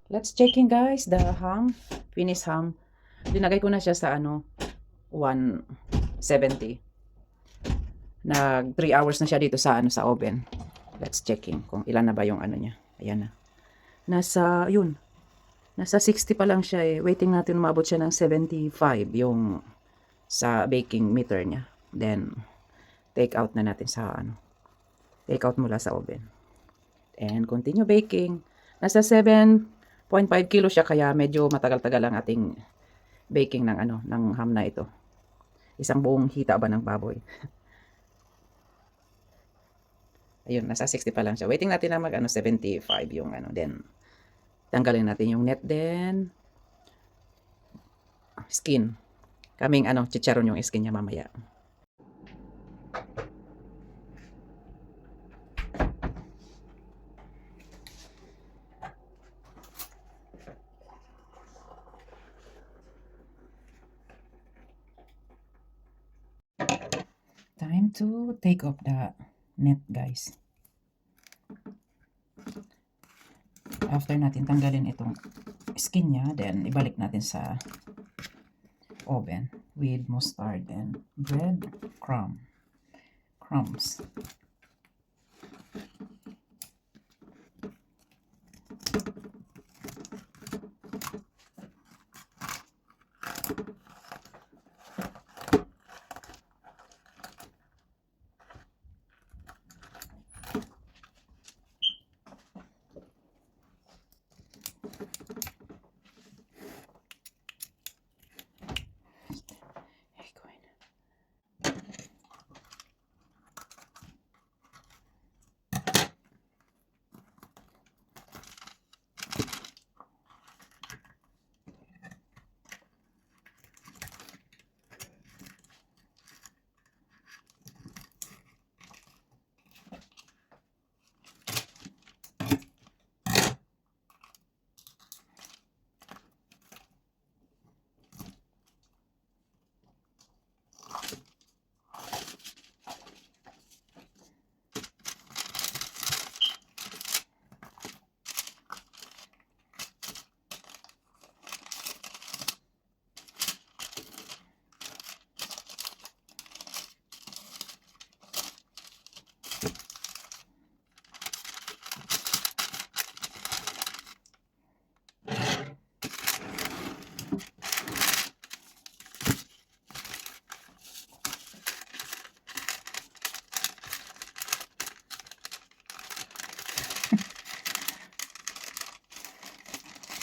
Let's checking guys, the ham, finished ham. Linagay ko na siya sa 170. Nag 3 hours na siya dito sa sa oven. Let's checking kung ilan na ba yung niya. Ayan na. Nasa 60 pa lang siya eh. Waiting natin umabot siya ng 75 yung sa baking meter niya. Then take out na natin sa take out mula sa oven. And continue baking. Nasa 7.5 kilo siya kaya medyo matagal-tagal ang ating baking ng ng ham na ito. Isang buong hita ba ng baboy. Ayun, nasa 60 pa lang siya. Waiting natin na mag 75 yung then tanggalin natin yung net, then skin. Kaming chicharon yung skin niya mamaya. Time to take off the net, guys. After natin tanggalin itong skin niya, then ibalik natin sa oven with mustard and bread crumbs.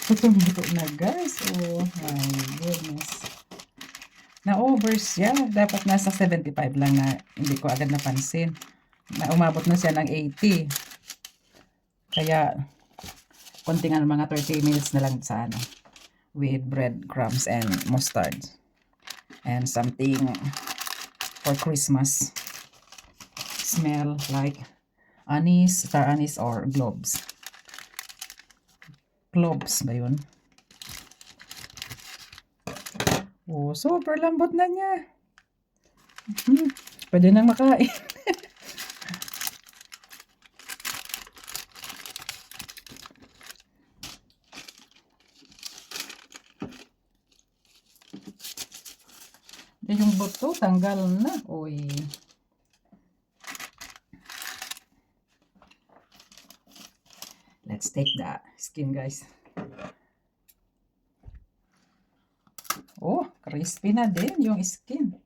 Luto na guys. Oh my goodness. Na-over siya. Dapat nasa 75 lang na hindi ko agad napansin. Na umabot na siya ng 80. Kaya konting mga 30 minutes na lang sa with breadcrumbs and mustard. And something for Christmas. Smell like anise, star anise or cloves ba yun? Oh, super lambot na niya. Pwede nang makain. Yung buto, tanggal na. Uy. Let's take the skin, guys. Oh, crispy na din yung skin.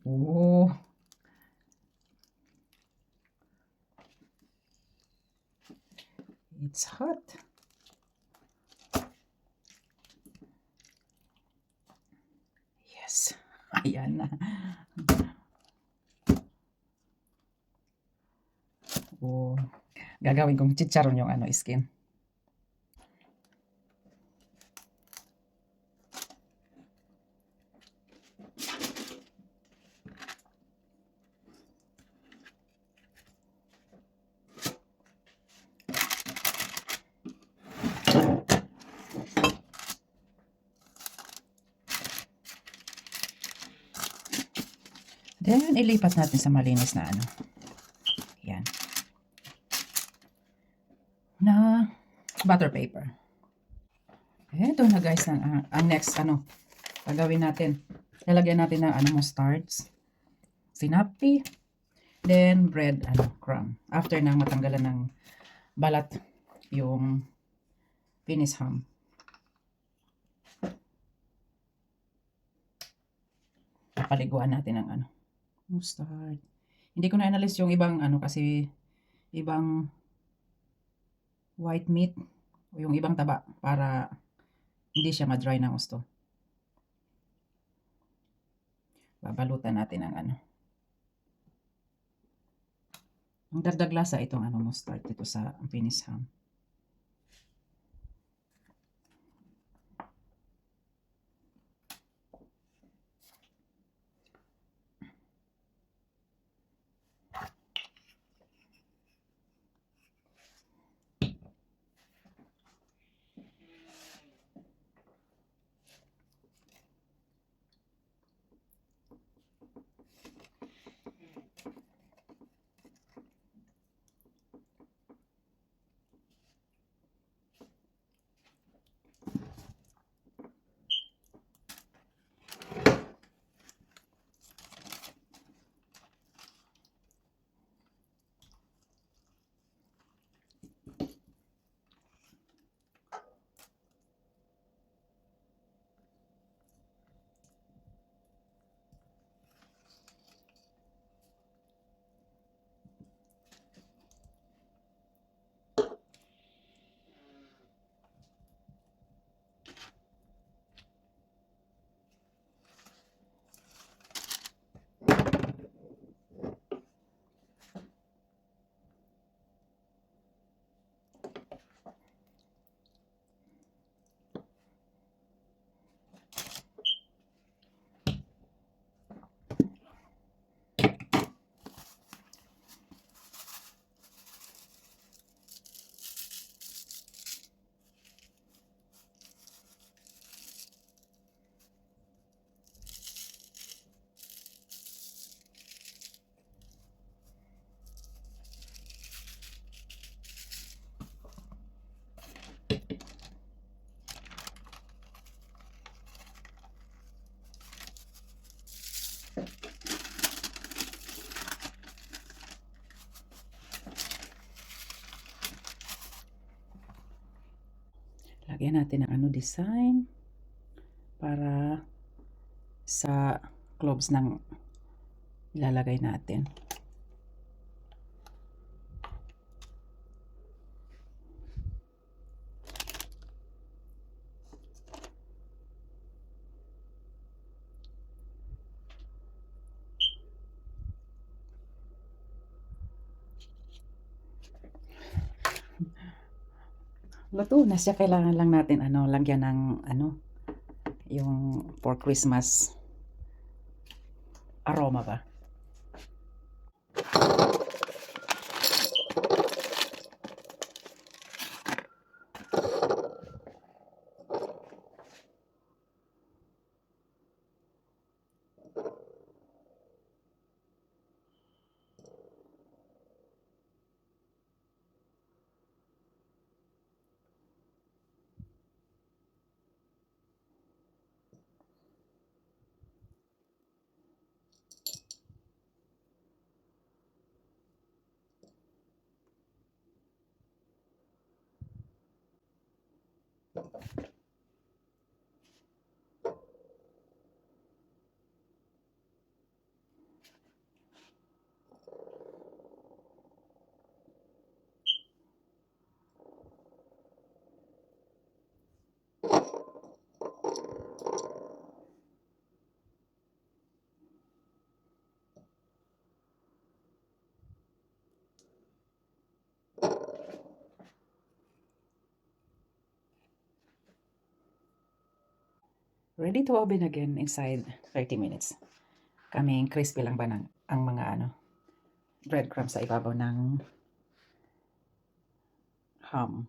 Oh. It's hot. Yes. Ayan na. Oh. Gagawin kong chicharon yung skin. Then, ilipat natin sa malinis na ano. Yan. Na butter paper. Ito na guys, ang next ano, gagawin natin. Lalagyan natin ng ano, mustards, sinapi, then bread crumb. After nang matanggalan ng balat yung Finnish ham. Paliguan natin ng ano, mustard. Hindi ko na inalis yung ibang ano kasi ibang white meat o yung ibang taba para hindi siya ma-dry ng gusto. Babalutan natin ang ano. Ang dagdag lasa itong ano mustard dito sa Finnish ham. Lagyan natin ng ano design para sa cloves ng ilalagay natin. Luto na siya, kailangan lang natin ano, lagyan ng ano, yung for Christmas aroma ba. Ready to oven again inside 30 minutes. Kaming crispy lang ba ng ang mga ano breadcrumbs sa ibabaw ng ham.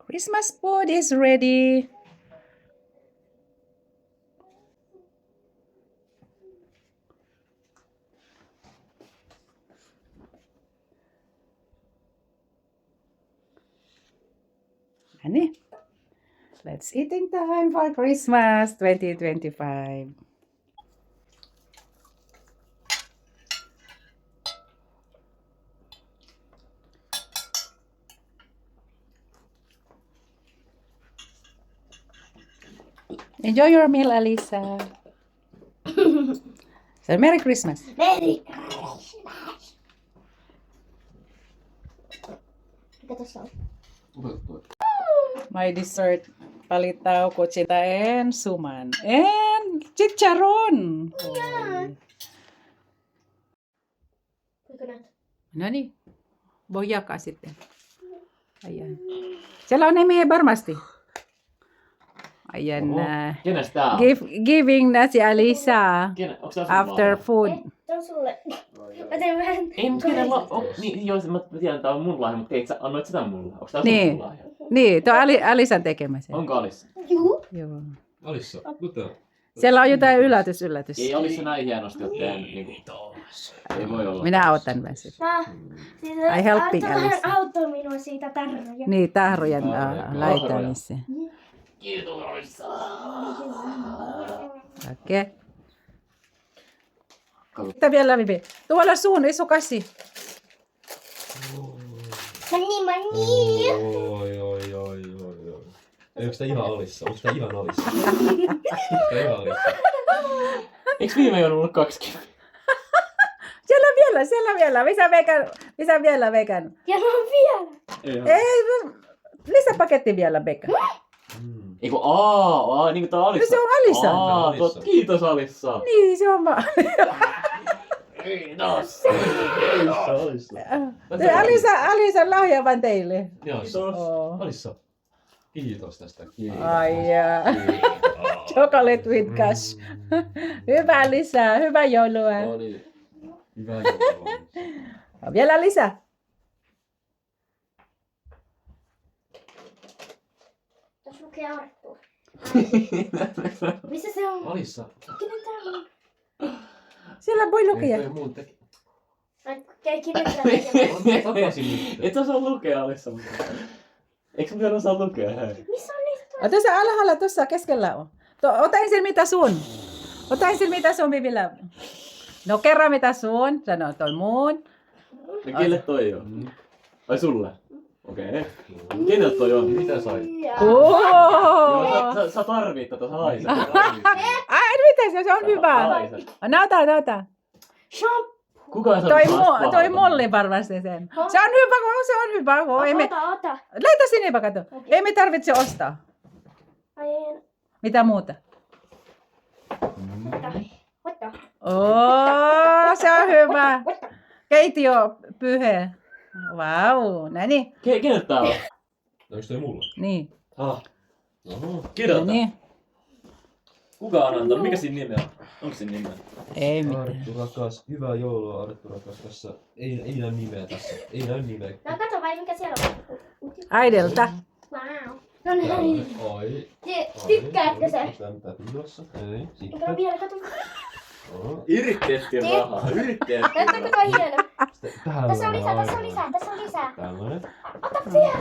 Christmas food is ready. Ani? Let's eating time for Christmas 2025. Enjoy your meal, Alisa. So, Merry Christmas. Merry Christmas. Mikä tässä on? My dessert, palitaw, kutsita, and suman. And chicharon. Oi. Kuinka näet? No niin, voi jakaa sitten. Ayan. Siellä on nimiä varmasti. Ayan na. Kenes tää on? Giving na si Alisa Onks tää sun after lahja? food. Tää on sulle. Mä teen vähän. Ei, mut kenellä on? Niin, joo, mä tiedän, tää on mun lahja, mutta annoit sitä mulle. Onks tää Niin. sun lahja? Niin, tuo Alisan tekemä se. Onko Alissa? Juu. Joo. Alissa, mitä? Siellä on jotain yllätys. Ei Alissa näin hienosti otteen. Niinku, ei voi olla. Minä autan mä sen. I helping Arto vähän Alice. auttoi minua siitä tarroja. Niin, tahrojen laitamiseen. Kiitos Alissa. Okei. Mitä vielä, Vivi? Tuolla suun iso kasi. Mani. Oi. Onko tää ihan Alissa? Onko tää ihan Alissa? Onko tää ihan Alissa? Eiks viime jouluna ollut 2 kiloa? Siellä vielä. Missä vielä vegan? Ja mä oon vielä. Ei, lisäpaketti vielä, Becca. Eiku niinku tää Alissa. No se on Alissa. Alissa. Kiitos Alissa. Niin, se on vaan. Kiitos. Alisa lahja vaan teille. Joo, Oh. Alissa. Kiitos tästä. Ai jaa. Chocolate with cash. Hyvää lisää. Hyvää joulua. No niin. Hyvä joulua. Vielä lisää. Tässä lukee Arttu. Missä se on? Alissa. Kenen tää on? Siellä voi lukea. Ei muun teki. Ai, kenen tää on? Takaisin nyt. Et osaa lukea Alissa. Eiks mä vielä osaa lukea? Hei. Missä on niitä? Tuossa alhaalla, tuossa keskellä on. Ota ensin mitä sun, Vivillä. No kerran mitä sun. Sano toi mun. No kelle toi on? Ai sulle? Okei. Keneltä toi on? Mitä sai? Oo! Joo, sä tarvit tätä, sä haiset. Ai, mitä se on hyvä. Haiset. Nauta. Shampoo. Kuka on Toi Molli varmasti sen. Se on hyvä. Ei me, Ota. laita sinne kato. Ei me tarvitse ostaa. Ai en. Mitä muuta? Ota. Se on hyvä. Ota. Keitio pyhe. Vau, näin. Keneltä tää on? No onks toi mulla? Niin. Oho. Keneltä? Niin. Kuka on antanut? Mikä siinä nimi on? Onko siinä nimeä? Ei mitään. Arttu rakas, hyvää joulua Arttu rakas tässä. Ei näy nimeä tässä. Ei näy nimeä. No kato vai mikä siellä on. Aidelta. Wow. No näin. Oi. Tykkäätkö sä? Mitä tulossa? Ei. Enkä mä vielä kato. Oho. Yritettiin rahaa. Yritettiin. Näyttääkö toi hieno? Täällä Tässä on lisää. Tällainen. Ota vielä.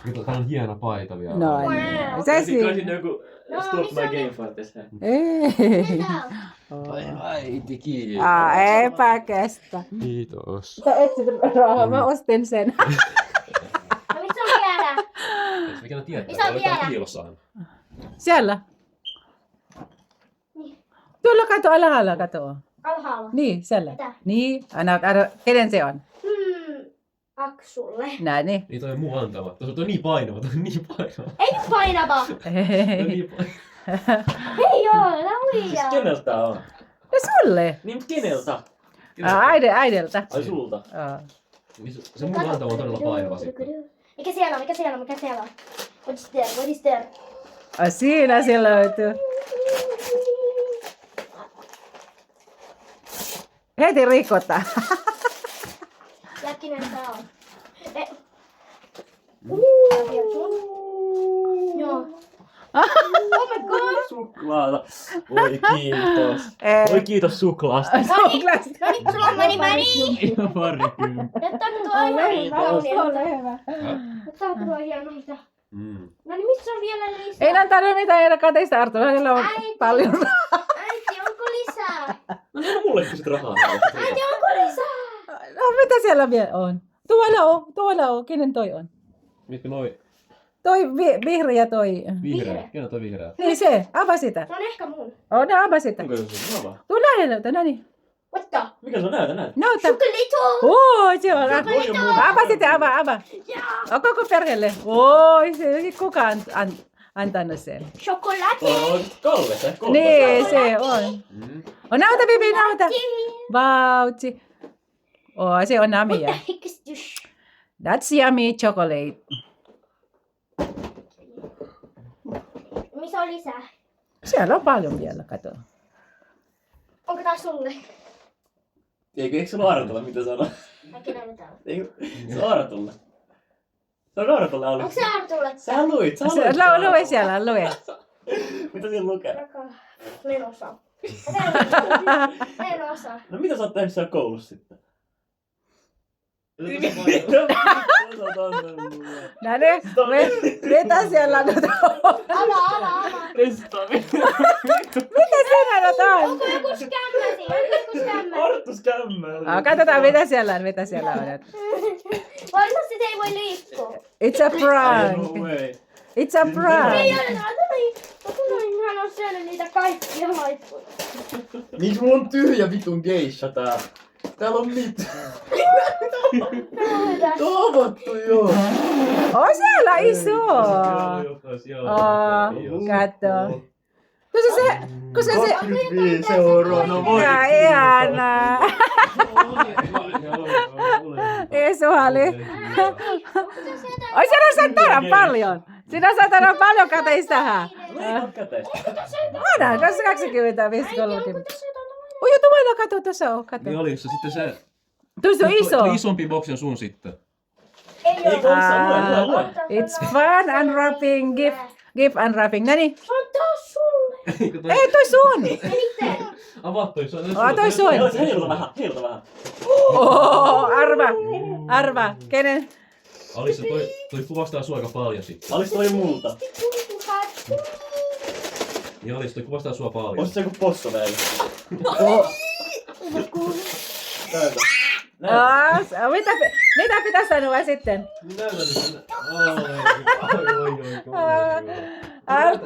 Kato, tää on hieno paita vielä. No Wow. niin. Se Kai siinä. siinä joku No, Stop missä My on Game Fartissa. Ei. Äiti, kiitos. Eipä kestä. Kiitos. Sä etsit rahaa, mä ostin sen. No missä on vielä? Eikö mikä tietää? Missä on Täällä vielä? piilossa aina. Siellä. Niin. Tuolla kato, alhaalla kato. Alhaalla. Niin, siellä. Mitä? Niin, anna, kenen se on? Aksulle. Näin, niin. Niin toi on muu antama. Toi on niin painava, toi on niin painava. Ei nyt painava. Toi on niin painava. Ei oo, laulia. Siis keneltä tää on? Ja sulle. Niin keneltä? Aidelta. Ai sulta. Se muu antama on todella painava sitten. Mikä siellä on? What is there? Siinä se löytyy. Heti rikota. Jäkkinen tää on. Joo. Oh my god! Suklaata. Voi kiitos. Eh. Voi kiitos suklaasta. Suklaasta. No niin, sulla on mani. Ihan parikymmentä. Nyt on tuo ihan kauniita. Ole hyvä. Nyt on tuo hienoita. Mm. No niin, missä on vielä lisää? Ei antanut mitään ainakaan teistä Arto. Hänellä on Äiti. paljon rahaa. Äiti, onko lisää? No niin, mullekin sit rahaa. Äiti, onko lisää? No mitä siellä vielä on? Tuolla on. Kenen toi on? Mitkä noi Toi vihreä toi. vihreä? Kenen toi vihreä? Niin se, avaa sitä. Se on ehkä mun. No avaa sitä. Onko se sun avaa? Tuu lähelle, no niin. What the? Mikä se on? Näytä. Näytä. Chocolate! Se on. Avaa sitä, avaa. On koko perheelle. Se kuka on antanut sen. Chocolate! Tuo on Kalle, se Kalle. Niin, se on. Mm. Näytä, Bibi, näytä. Vautsi. Se on Amia. That's yummy chocolate. Missä on lisää? Siellä on paljon vielä, kato. Onko tää sulle? Eikö se ole Artolla, mitä sanoo? Äkki näytetään. Eikö se on Artolla? Se on Artolla ollut. Onko se Artulle? Sä luit. Lue siellä, lue. Mitä siellä lukee? En osaa. En osaa. No mitä sä oot tehnyt siellä koulussa sitten? Mitä Sä oot antanut mulle. No niin, mitä siellä nyt on? Avaa. Testaa. Mitä siellä nyt on? Onko joku skämmäsi? Onko joku skämmäsi? Arttu Skämmä. Katsotaan, mitä siellä on. Varmasti se ei voi liikkua. It's a No prank. way. It's a Ei prank. ole, hän on syönyt niitä kaikkia laippuja. Miksi mulla on tyhjä vitun geisha täällä? Täällä on mitään. Taavattu joo. On siellä iso. Kato. Koska se... 25 euroa. No voi. Ja ihanaa. Isuhali. Oi, sinä saat tänään paljon. Sinä saat tänään paljon kateistahan. Anna, 25, 30. Oi, tuolla kato, tuossa on, kato. Niin oli se sitten se. Tuossa on iso. Tuo isompi boksi on sun sitten. Ei Ei ole. koskaan, lue. It's fun unwrapping, gift unwrapping. Nani? Se on taas sulle. Ei, toi sun. Miten? Avaa toi. Se on Toi sun. Heilta vähän. Arva. Kenen? Alissa, toi kuvastaa sua aika paljon sitten. Alis toi multa. Niin Alissa, toi kuvastaa sua paljon. Ois se joku posso vielä. Näytä. Mitä pitäisi sanoa sitten? Näytä nyt.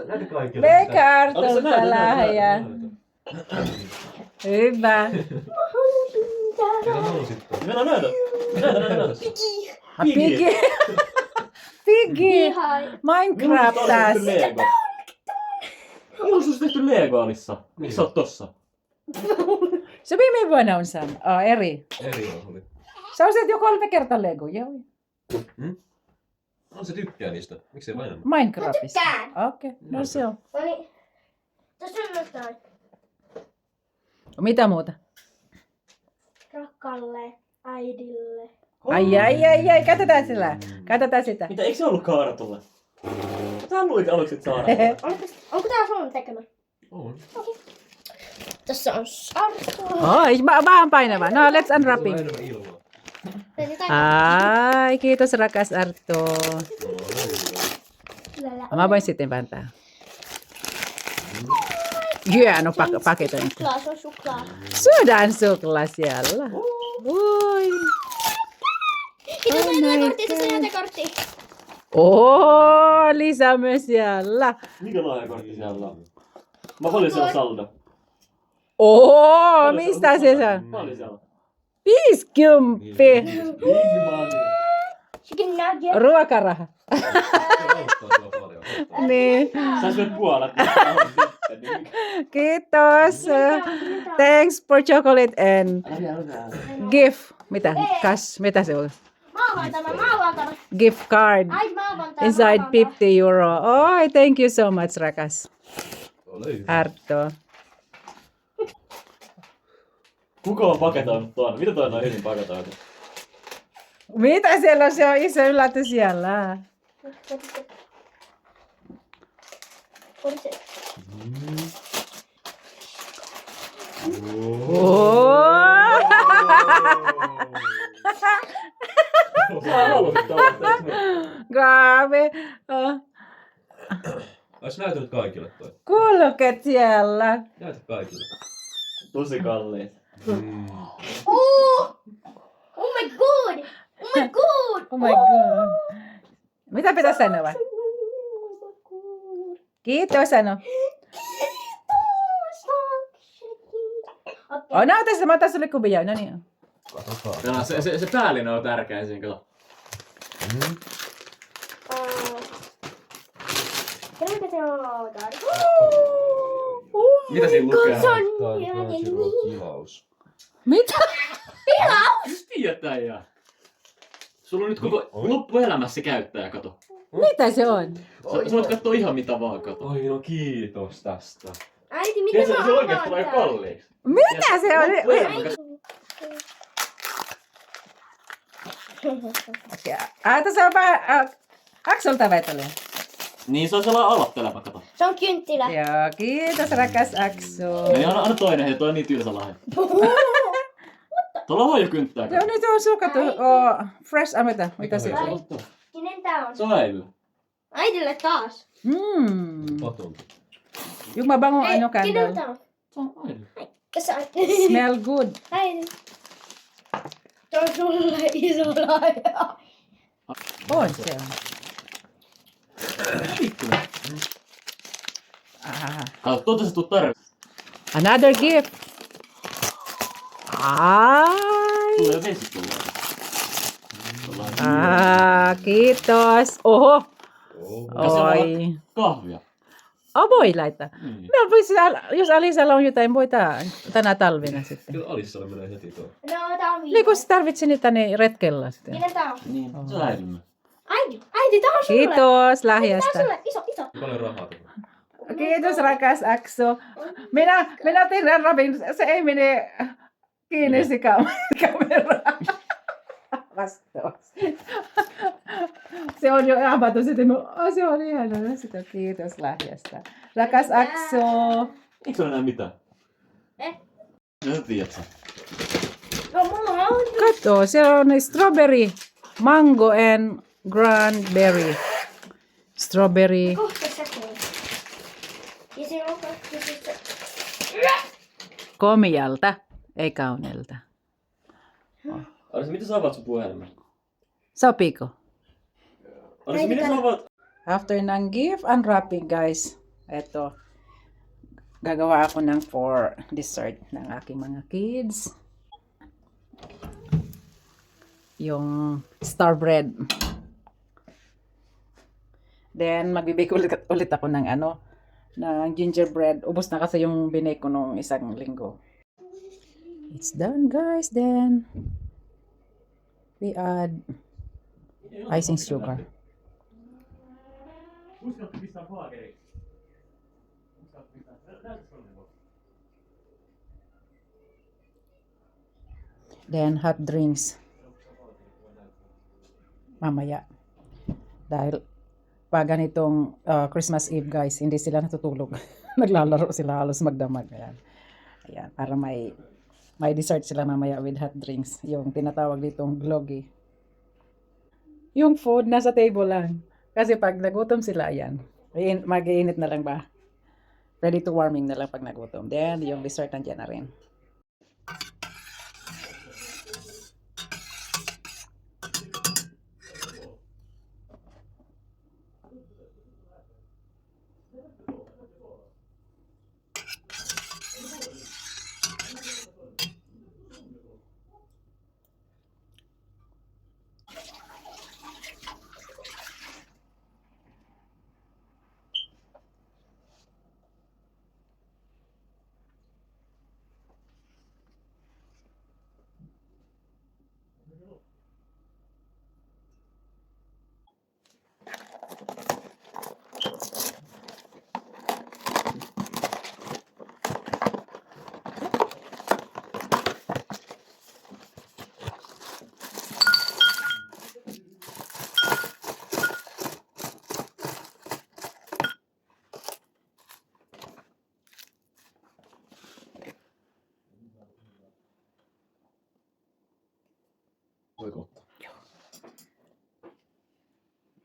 Näytä kaikille. Meikä Artulta lahja. Hyvä. Mitä halusit? Mennään näytä. Näytä. Piggy. Piggy. Ihai. Minecraft taas. Milloin on susta tehty Lego, Alissa? Miksi sä oot tossa? Se viime vuonna on sama. Eri. Eri oli. Sä olet jo 3 kertaa Lego, joo. No se tykkää niistä. Miksei vain enemmän? Minecraftista. Tykkään. Okei, no se on. No niin. Tässä on jotain. Mitä muuta? Rakkaalle äidille. Ai, katsotaan sitä. Mitä, eikö se ollutkaan Artulle? Sä luit aluksi, että saada. Onko tää sun tekemä? On. Tässä on Arttu. Oi, vaan painava. No, let's unwrapping. Tulee enemmän ilmaa. Ai, kiitos rakas Arto. Mä voin sitten vääntää. Hieno paketointi. Suklaa, se on suklaa. Syödään suklaa siellä. Oi. Kiitos näytekortti, tässä on näytekortti. Lisää myös siellä. Mikä lahjakortti siellä on? Mä paljon siellä saldo. Mistä se on? Paljon siellä. 50. Big money. Chicken nugget. Ruokaraha. Se auttaa sua paljon. Niin. Sä syöt puolet. Kiitos. Thanks for chocolate and gift. Mitä? Cash. Mitä se on? Maalaan tämä. Gift card. Ai maalaan tämä. Inside 50 euro. Oh, thank you so much, rakas Ole hyvä. Arto. Kuka on paketoinut tuon? Mitä toi on hyvin paketoitu? Mitä siellä on? Se on iso yllätys siellä. What is it? Oh! Sä haluat tavoittaa. Grabe. Ois näytänyt kaikille toi. Kulket siellä. Näytä kaikille. Tosi kalliit. Oh! Oh my god! Oh my god! Oh my god. Mitä pitäisi sanoa? Oh my god! Kiitos, sano. Okei. Oh, näytä se, mä otan sulle kuvia. No niin. Katsotaan. Se päällinen on tärkeä siinä, kato. Kenenkä se on? Mitä siinä lukee? Tää on Crunchyroll tilaus. Mitä? Mistä tiedät äijää? Sulla on nyt koko loppuelämässä käyttäjä, kato. Mitä se on? Sä voit katsoa ihan mitä vaan, kato. Oi no kiitos tästä. Äiti, miten Se mä oikeesti avaan tulee tän? kalliiksi. Mitä se on? Loppuelämä, Okei. Tässä on vähän Aksolta vetelee. niin se on sellainen aloitteleva, kato. Se on kynttilä. Joo, kiitos rakas Akso. Niin anna toinen, hei toi on niin tylsä lahja. Tuolla on jo kynttää. Joo, nyt on sukattu. Fresh, mitä se on? Kenen tää on? Se on äidillä. Äidille taas. Patunki. Yung mabango Hei, ano kenellä candle. tää on? Se on äidillä. Tässä on. Smell good. Äiti. Se on sulle iso lahja. On se on. Pikkuinen. Ah. Kato, tuota se tuu tarvitse. Another gift. Ai. Tulee vesi tulee. Kiitos. Oho. Oho. Oi. Kahvia. Voi laittaa. Niin. No, jos Alisalla on jotain, voi tänä talvena sitten. Kyllä Alissalle menee heti tuo. No, tää on Niin kun sä tarvitset niitä niin retkellä sitten. Kenen tää on? Niin, se on äidillä. Äiti, tää on sulle. Kiitos Tää on lahjasta. sulle. Iso. Paljon rahaa tulee. Kiitos rakas Akso. Minä tehdään Robin, se ei mene kiinni se kamera. Vastaus. Se on jo avattu sitten. Se on ihanaa. Sitä kiitos lahjasta. Rakas Akso. Eikö se ole enää mitään? No sä tiedät sä. No, mulla on. Kato, se on strawberry, mango and cranberry. Strawberry. Kohta säkeen. Ja se on kaikki sitten. Komialta, ei kaunelta. Arsi, miten sä avaat sun puhelimen? Sopiiko? Arsi, miten sä avaat? After ng gift unwrapping, guys, eto, gagawa ako ng for dessert ng aking mga kids. Yung star bread. Then, magbibake ulit ako ng ng gingerbread. Ubos na kasi yung binake ko nung isang linggo. It's done, guys. Then, we add icing sugar. Uskotko pistää paakeriksi? Uskotko pistää? Näytätkö sulle? Then, hot drinks. Mamaya. Dahil pag ganitong Christmas Eve, guys, hindi sila natutulog. Naglalaro sila halos magdamag. Ayan. Ayan, para may dessert sila mamaya with hot drinks. Yung tinatawag ditong glogi. Yung food nasa table lang. Kasi pag nagutom sila, ayan. Mag-iinit na lang ba? Ready to warming na lang pag nagutom. Then, yung dessert nandiyan na rin.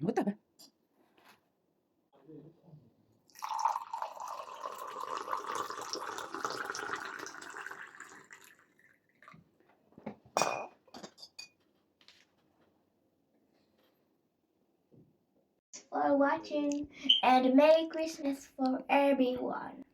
Buta ba? For watching and Merry Christmas for everyone.